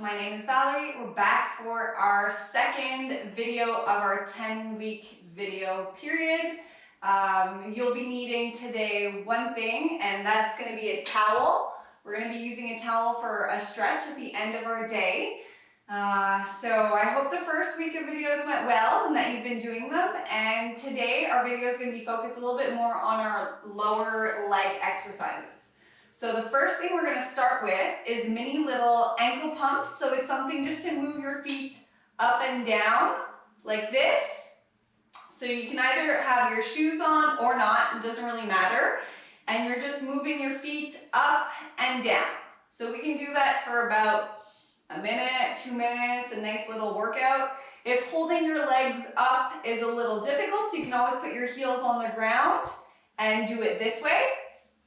my name is Valerie. We're back for our second video of our 10-week video period. You'll be needing today one thing, and that's going to be a towel. We're going to be using a towel for a stretch at the end of our day. So I hope the first week of videos went well and that you've been doing them. And today our video is going to be focused a little bit more on our lower leg exercises. So the first thing we're going to start with is mini little ankle pumps. So it's something just to move your feet up and down like this. So you can either have your shoes on or not, it doesn't really matter. And you're just moving your feet up and down. So we can do that for about a minute, 2 minutes, a nice little workout. If holding your legs up is a little difficult, you can always put your heels on the ground and do it this way.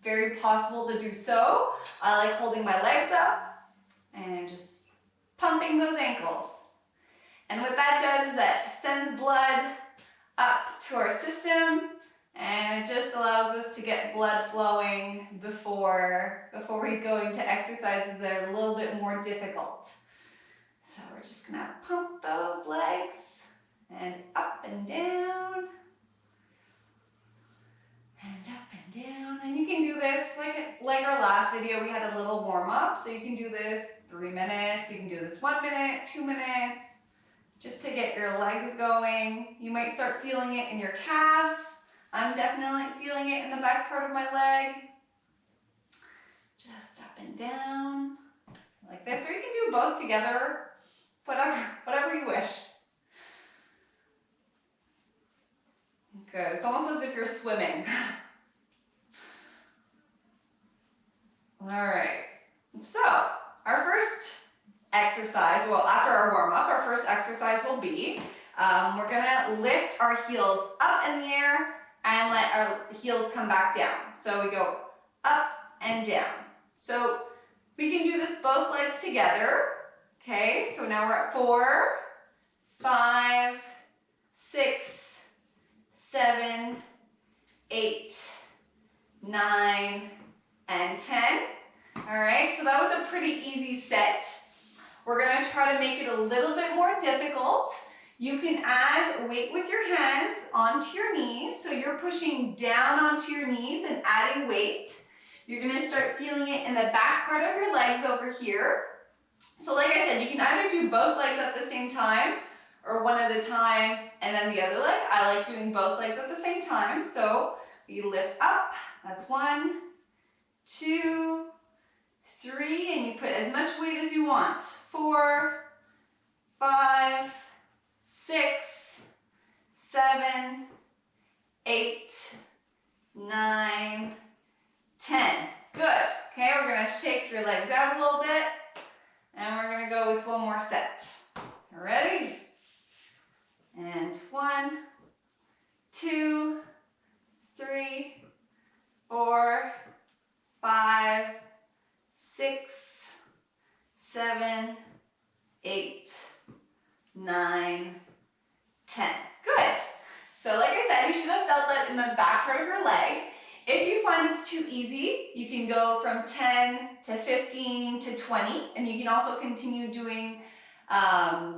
Very possible to do so. I like holding my legs up and just pumping those ankles. And what that does is that sends blood up to our system, and it just allows us to get blood flowing before we go into exercises that are a little bit more difficult. So we're just gonna pump those legs and up and down and up and down. And you can do this like our last video, we had a little warm up. So you can do this 3 minutes, you can do this 1 minute, 2 minutes, just to get your legs going. You might start feeling it in your calves. I'm definitely feeling it in the back part of my leg. Just up and down, like this. Or you can do both together, whatever you wish. Good, it's almost as if you're swimming. All right, so our first exercise, well, after our warm-up, our first exercise will be, we're gonna lift our heels up in the air and let our heels come back down. So we go up and down. So we can do this both legs together. Okay, so now we're at 4, 5, 6, 7, 8, 9, and 10. All right, so that was a pretty easy set. We're gonna try to make it a little bit more difficult. You can add weight with your hands onto your knees. So you're pushing down onto your knees and adding weight. You're gonna start feeling it in the back part of your legs over here. So like I said, you can either do both legs at the same time or one at a time and then the other leg. I like doing both legs at the same time. So we lift up, that's 1, 2, 3, and you put as much weight as you want. 4, 5, 6, 7, 8, 9, 10. Good. Okay, we're going to shake your legs out a little bit, and we're going to go with one more set. Ready? And 1, 2, 3, 4, 5, 6, 7, 8, 9, 10. Good. So like I said, you should have felt that in the back part of your leg. If you find it's too easy, you can go from 10 to 15 to 20, and you can also continue doing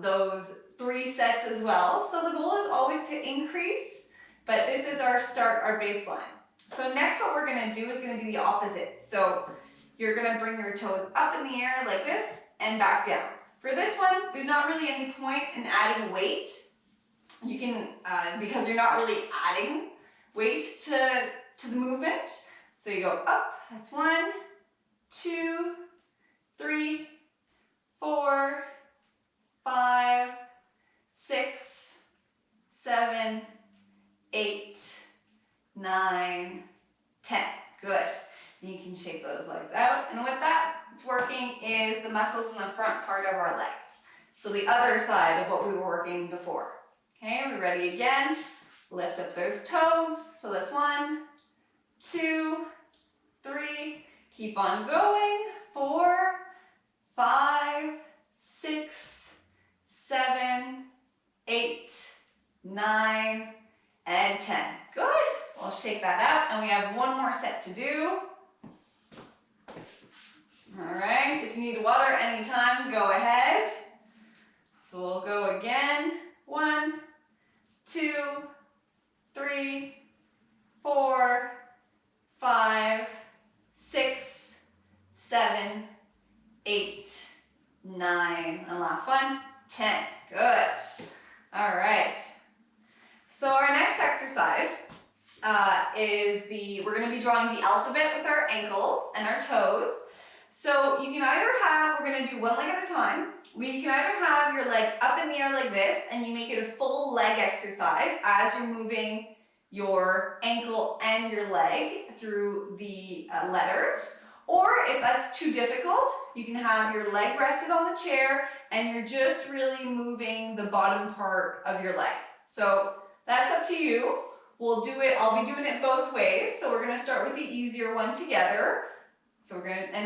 those 3 sets as well. So the goal is always to increase, but this is our start, our baseline. So next what we're gonna do is gonna be the opposite. So you're gonna bring your toes up in the air like this and back down. For this one, there's not really any point in adding weight. You can, because you're not really adding weight to the movement. So you go up, that's 1, 2, 3, 4, 5, 6, 7, 8, 9, 10. Good. You can shake those legs out. And with that, what's working is the muscles in the front part of our leg. So the other side of what we were working before. Okay, we're ready again. Lift up those toes. So that's 1, 2, 3. Keep on going. 4, 5, 6, 7, 8, 9, and 10. Good. We'll shake that out, and we have one more set to do. All right, if you need water anytime, go ahead. So we'll go again. 1, 2, 3, 4, 5, 6, 7, 8, 9, and last one, 10. Good. All right. So our next exercise we're going to be drawing the alphabet with our ankles and our toes. So you can either have, we're going to do one leg at a time. You can either have your leg up in the air like this, and you make it a full leg exercise as you're moving your ankle and your leg through the letters. Or if that's too difficult, you can have your leg rested on the chair and you're just really moving the bottom part of your leg. So that's up to you. We'll do it, I'll be doing it both ways. So we're going to start with the easier one together. So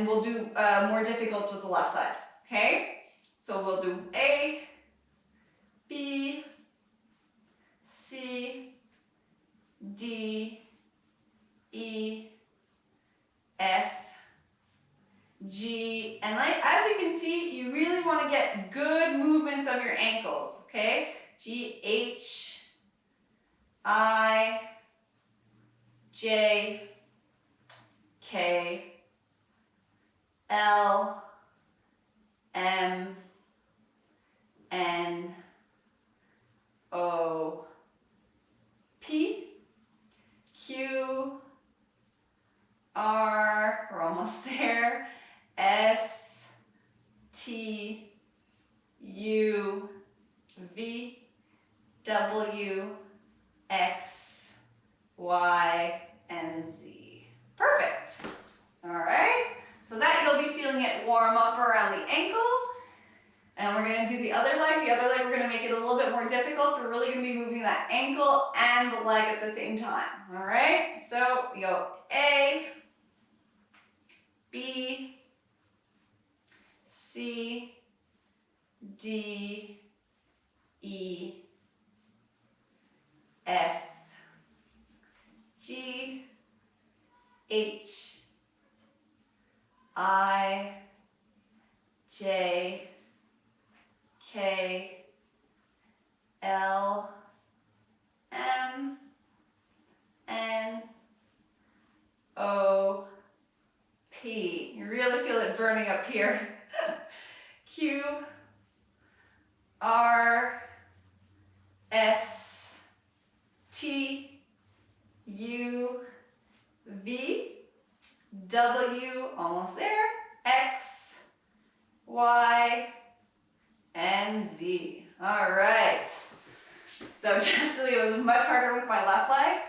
we'll do more difficult with the left side. Okay? So we'll do A, B, C, D, E, F, G, and as you can see, you really want to get good movements of your ankles, okay? G, H, I, J, K, L, M, N, O, P, Q, R, we're almost there, S, T, U, V, W, X, Y, and Z. Perfect. All right. So that you'll be feeling it warm up around the ankle. And we're going to do the other leg. The other leg, we're going to make it a little bit more difficult. We're really going to be moving that ankle and the leg at the same time. All right. So we go A, B, C, D, E, F, G, H, I, J, K, L, M, N, O, P. You really feel it burning up here. Q, R, S, T, U, V, W, almost there, X, Y, and Z. All right. So definitely it was much harder with my left leg.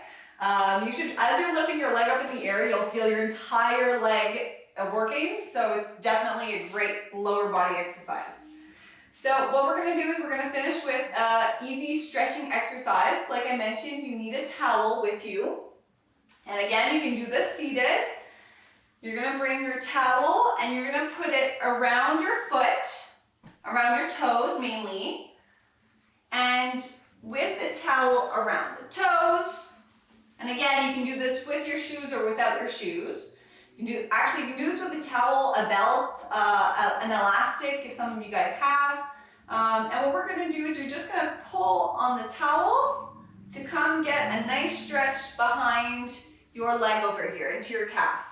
You should, as you're lifting your leg up in the air, you'll feel your entire leg working. So it's definitely a great lower body exercise. So what we're going to do is we're going to finish with easy stretching exercise. Like I mentioned, you need a towel with you. And again, you can do this seated. You're going to bring your towel and you're going to put it around your foot, around your toes mainly, and with the towel around the toes. And again, you can do this with your shoes or without your shoes. You can do this with a towel, a belt, an elastic if some of you guys have. And what we're going to do is you're just going to pull on the towel to come get a nice stretch behind your leg over here into your calf.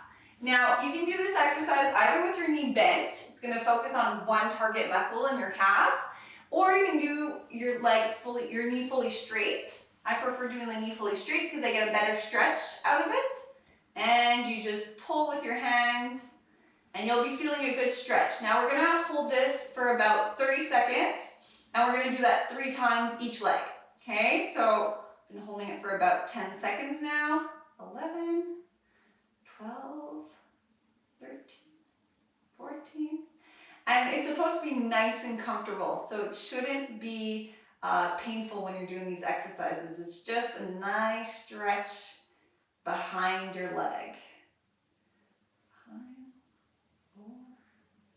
Now, you can do this exercise either with your knee bent. It's going to focus on one target muscle in your calf, or you can do your knee fully straight. I prefer doing the knee fully straight because I get a better stretch out of it. And you just pull with your hands and you'll be feeling a good stretch. Now we're gonna hold this for about 30 seconds and we're gonna do that 3 times each leg. Okay, so I've been holding it for about 10 seconds now. 11, 12, 13, 14. And it's supposed to be nice and comfortable, so it shouldn't be painful when you're doing these exercises. It's just a nice stretch behind your leg. 5, 4,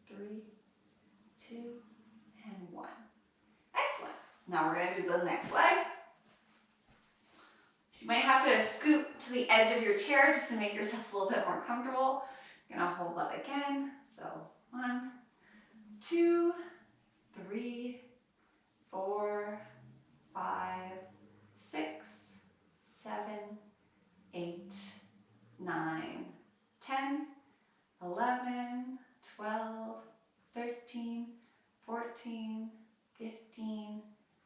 3, 2, and 1. Excellent. Now we're going to do the next leg. You might have to scoot to the edge of your chair just to make yourself a little bit more comfortable. You're gonna hold that again. So 1, 2, 3, 4, 5, 6, 7, 8, 9, 10, 11, 12, 13, 14, 15,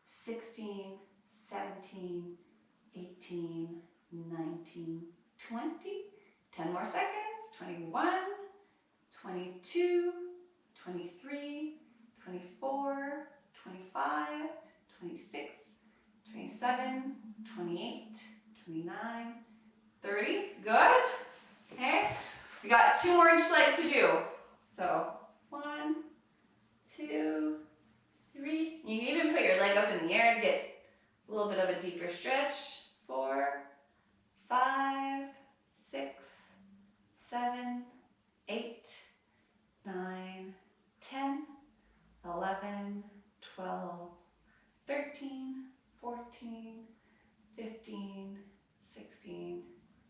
16, 17, 18, 19, 20. 10 more seconds. 21, 22, 23, 24, 25, 26, 27, 28, 29, 30. Good. Okay. We got 2 more each leg to do. So 1, 2, 3. You can even put your leg up in the air to get a little bit of a deeper stretch. 4, 5, 6, 7, 8, 9, 10, 11, 12, 13, 14, 15, 16,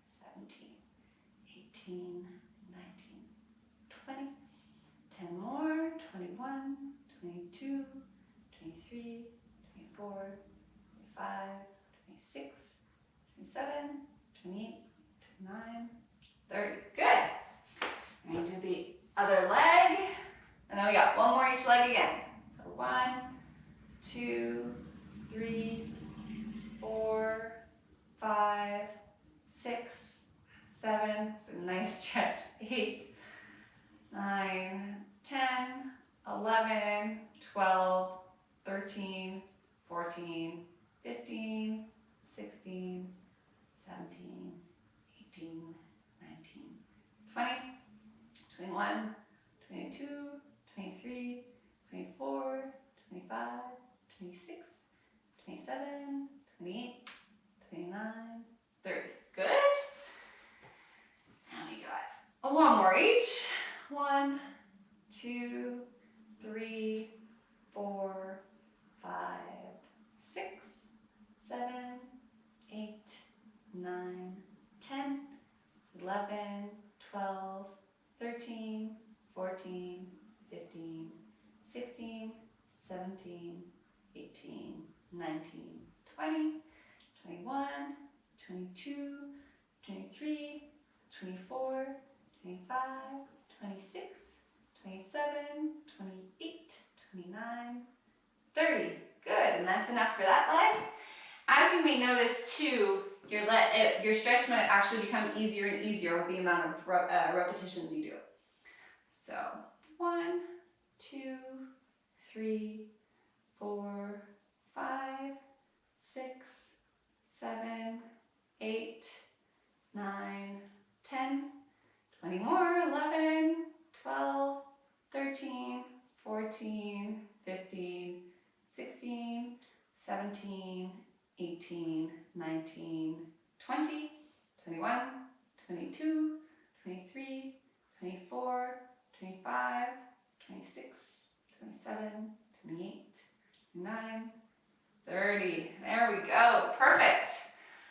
17, 18, 19, 20. 10 more. 21, 22, 23, 24, 25, 26, 27, 28, 29, 30. Good. We're going to do the other leg. And then we got 1 more each leg again. So 1, 2, 3, 4, 5, 6, 7. It's a nice stretch. 8, 9, 10, 11, 12, 13, 14, 15, 16, 17, 18, 19, 20, 21, 22, 23, 24, 25, 26, 27, 28, 29, 30. Good. Now we got 1 more each. 1, 2, 3, 4, 5, 6, 7, 8, 9, 10, 11, 12, 13, 14, 15, 16, 17, 18, 19, 20, 21, 22, 23, 24, 25, 26, 27, 28, 29, 30. Good, and that's enough for that leg. As you may notice too, your stretch might actually become easier and easier with the amount of repetitions you do. So 1, 2, 3, 4, 5, 6, 7, 8, 9, 10, 20 more, 11, 12, 13, 14, 15, 16, 17, 18, 19, 20, 21, 22, 23, 24, 25, 26, 27, 28, 29, 30. There we go. Perfect.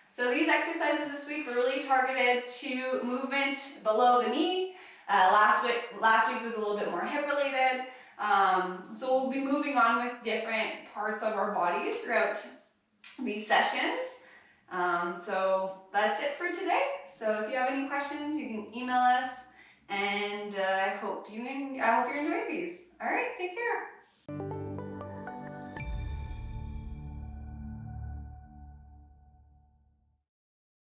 So these exercises this week were really targeted to movement below the knee. Last week was a little bit more hip related. So we'll be moving on with different parts of our bodies throughout these sessions. So that's it for today. So if you have any questions, you can email us, and I hope you're enjoying these. All right, take care.